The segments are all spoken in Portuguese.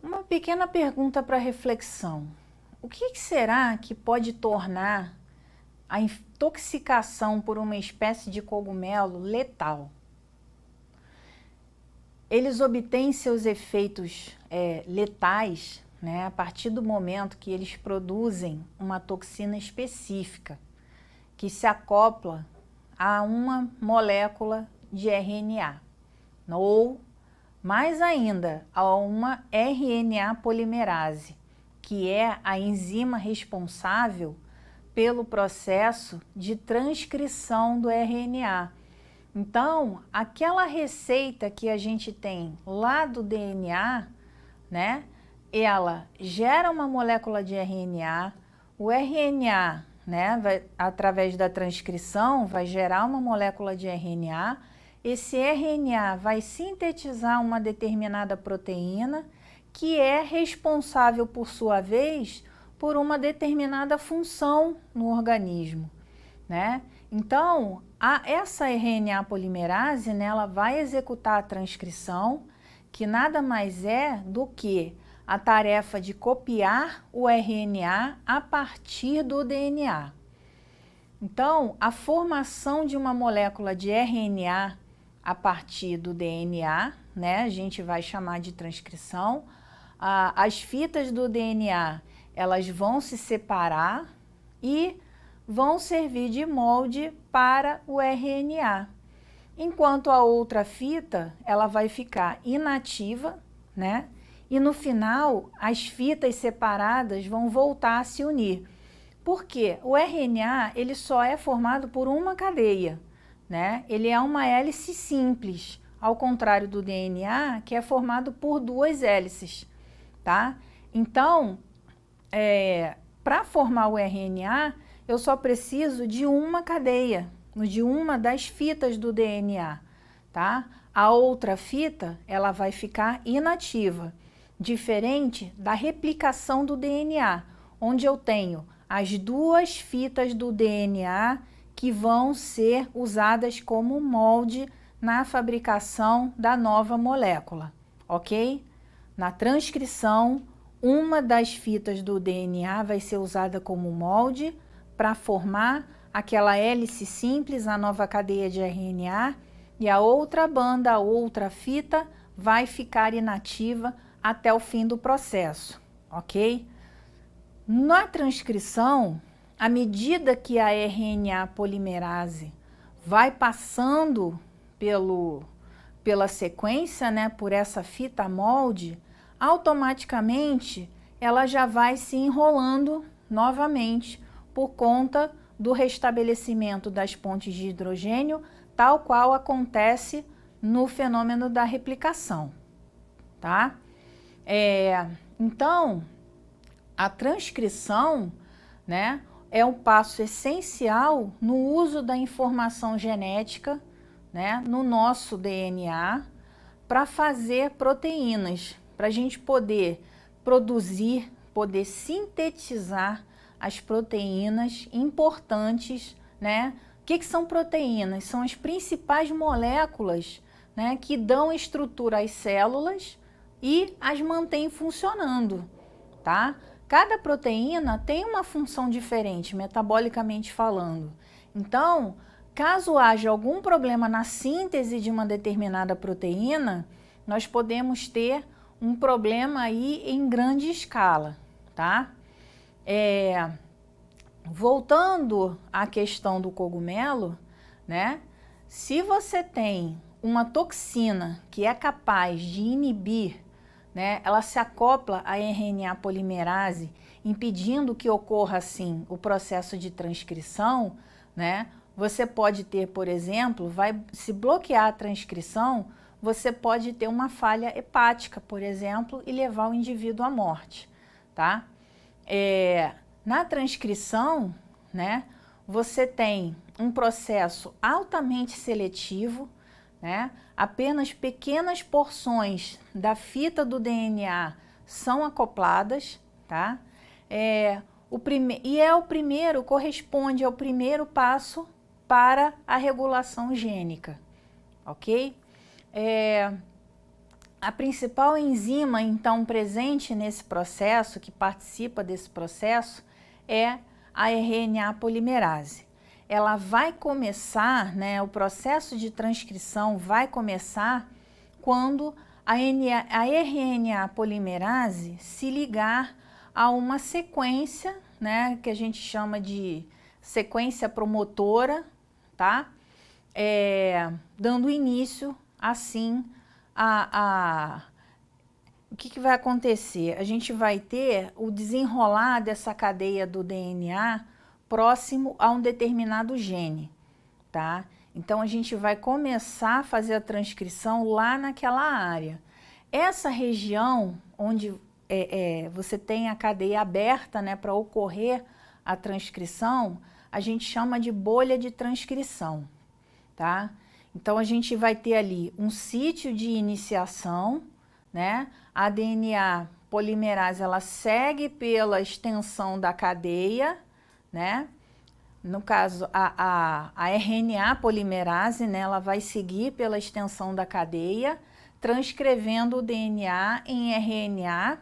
Uma pequena pergunta para reflexão. O que será que pode tornar a intoxicação por uma espécie de cogumelo letal? Eles obtêm seus efeitos letais, né, a partir do momento que eles produzem uma toxina específica que se acopla a uma molécula de RNA, ou mais ainda, a uma RNA polimerase, que é a enzima responsável pelo processo de transcrição do RNA. Então, aquela receita que a gente tem lá do DNA, né, ela gera uma molécula de RNA, o RNA, né, através da transcrição, vai gerar uma molécula de RNA, esse RNA vai sintetizar uma determinada proteína, que é responsável, por sua vez, por uma determinada função no organismo, né? Então, essa RNA polimerase, né, ela vai executar a transcrição, que nada mais é do que a tarefa de copiar o RNA a partir do DNA. Então, a formação de uma molécula de RNA a partir do DNA, né, a gente vai chamar de transcrição. As fitas do DNA, elas vão se separar e vão servir de molde para o RNA. Enquanto a outra fita, ela vai ficar inativa, né? E no final, as fitas separadas vão voltar a se unir. Por quê? O RNA, ele só é formado por uma cadeia, né? Ele é uma hélice simples, ao contrário do DNA, que é formado por duas hélices, tá? Então, para formar o RNA, eu só preciso de uma cadeia, de uma das fitas do DNA, tá? A outra fita, ela vai ficar inativa, diferente da replicação do DNA, onde eu tenho as duas fitas do DNA que vão ser usadas como molde na fabricação da nova molécula, ok? Na transcrição, uma das fitas do DNA vai ser usada como molde para formar aquela hélice simples, a nova cadeia de RNA, e a outra banda, a outra fita, vai ficar inativa até o fim do processo, ok? Na transcrição, à medida que a RNA polimerase vai passando pela sequência, né, por essa fita molde, automaticamente ela já vai se enrolando novamente por conta do restabelecimento das pontes de hidrogênio, tal qual acontece no fenômeno da replicação, tá? Então, a transcrição, né, é um passo essencial no uso da informação genética, né, no nosso DNA, para fazer proteínas, para a gente poder produzir, poder sintetizar as proteínas importantes, né? O que são proteínas? São as principais moléculas, né, que dão estrutura às células e as mantêm funcionando, tá? Cada proteína tem uma função diferente, metabolicamente falando. Então, caso haja algum problema na síntese de uma determinada proteína, nós podemos ter um problema aí em grande escala, tá? Voltando à questão do cogumelo, né? Se você tem uma toxina que é capaz de inibir, né, ela se acopla à RNA polimerase, impedindo que ocorra, assim, o processo de transcrição, né? Você pode ter, por exemplo, se bloquear a transcrição, você pode ter uma falha hepática, por exemplo, e levar o indivíduo à morte, tá? Na transcrição, né, você tem um processo altamente seletivo, né? Apenas pequenas porções da fita do DNA são acopladas, tá? Corresponde ao primeiro passo para a regulação gênica, ok? A principal enzima, então, presente nesse processo, que participa desse processo, é a RNA polimerase. Ela vai começar, né, o processo de transcrição vai começar quando a RNA polimerase se ligar a uma sequência, né, que a gente chama de sequência promotora, tá? Dando início, assim, o que vai acontecer? A gente vai ter o desenrolar dessa cadeia do DNA próximo a um determinado gene, tá? Então, a gente vai começar a fazer a transcrição lá naquela área. Essa região onde você tem a cadeia aberta, né, para ocorrer a transcrição, a gente chama de bolha de transcrição, tá? Então, a gente vai ter ali um sítio de iniciação, né? A DNA polimerase, ela segue pela extensão da cadeia, né? No caso, a RNA polimerase, né, ela vai seguir pela extensão da cadeia, transcrevendo o DNA em RNA,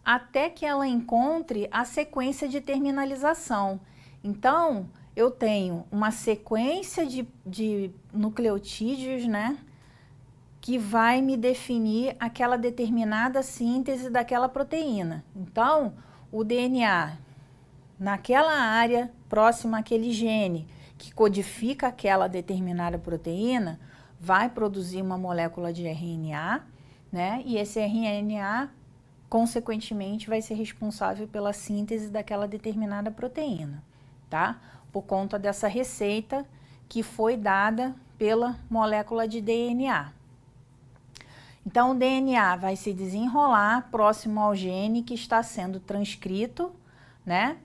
até que ela encontre a sequência de terminalização. Então, eu tenho uma sequência de nucleotídeos, né, que vai me definir aquela determinada síntese daquela proteína. Então, o DNA, naquela área próxima àquele gene que codifica aquela determinada proteína, vai produzir uma molécula de RNA, né? E esse RNA, consequentemente, vai ser responsável pela síntese daquela determinada proteína, tá? Por conta dessa receita que foi dada pela molécula de DNA. Então, o DNA vai se desenrolar próximo ao gene que está sendo transcrito, né?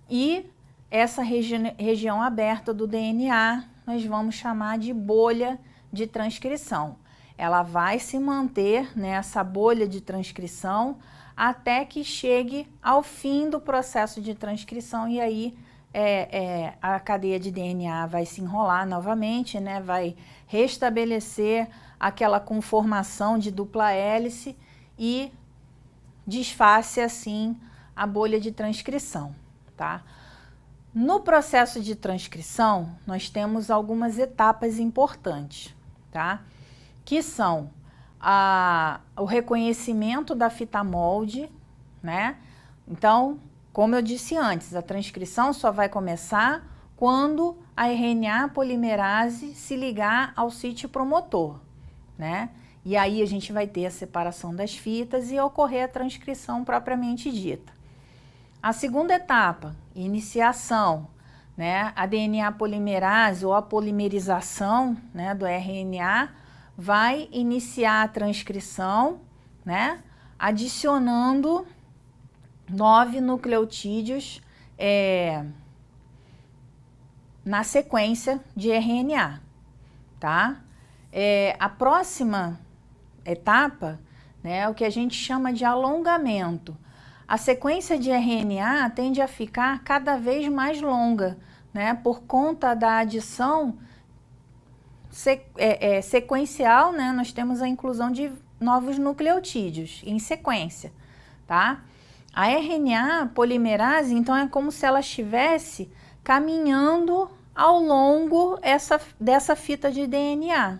E essa região aberta do DNA nós vamos chamar de bolha de transcrição. Ela vai se manter nessa bolha de transcrição até que chegue ao fim do processo de transcrição e aí a cadeia de DNA vai se enrolar novamente, né? Vai restabelecer aquela conformação de dupla hélice e desface assim a bolha de transcrição, tá? No processo de transcrição, nós temos algumas etapas importantes, tá? Que são o reconhecimento da fita molde, né? Então, como eu disse antes, a transcrição só vai começar quando a RNA polimerase se ligar ao sítio promotor, né? E aí a gente vai ter a separação das fitas e ocorrer a transcrição propriamente dita. A segunda etapa, iniciação, né? A DNA polimerase ou a polimerização, né, do RNA vai iniciar a transcrição, né? Adicionando 9 nucleotídeos na sequência de RNA, tá? A próxima etapa, né, é o que a gente chama de alongamento. A sequência de RNA tende a ficar cada vez mais longa, né, por conta da adição sequencial, né, nós temos a inclusão de novos nucleotídeos em sequência, tá? A RNA polimerase, então, é como se ela estivesse caminhando ao longo dessa fita de DNA,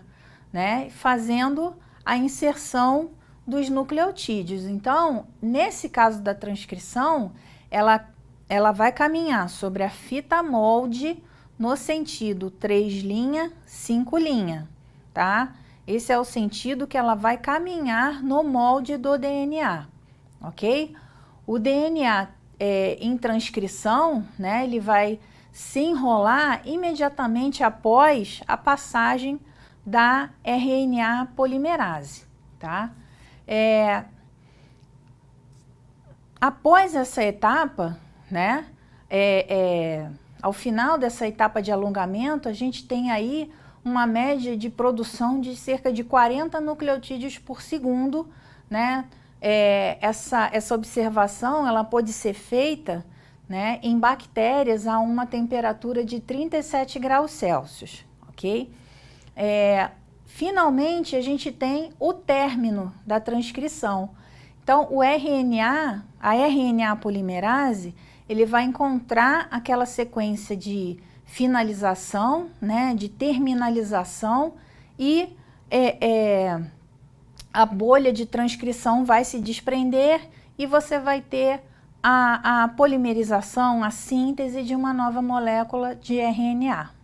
né, fazendo a inserção dos nucleotídeos. Então, nesse caso da transcrição, ela vai caminhar sobre a fita molde no sentido 3', 5', tá? Esse é o sentido que ela vai caminhar no molde do DNA, ok? O DNA em transcrição, né, ele vai se enrolar imediatamente após a passagem da RNA polimerase, tá? Após essa etapa, né, ao final dessa etapa de alongamento, a gente tem aí uma média de produção de cerca de 40 nucleotídeos por segundo, né? Essa observação, ela pode ser feita, né, em bactérias a uma temperatura de 37 graus Celsius, ok? finalmente a gente tem o término da transcrição. Então, o RNA, a RNA polimerase, ele vai encontrar aquela sequência de finalização, né, de terminalização, e a bolha de transcrição vai se desprender e você vai ter a polimerização, a síntese de uma nova molécula de RNA.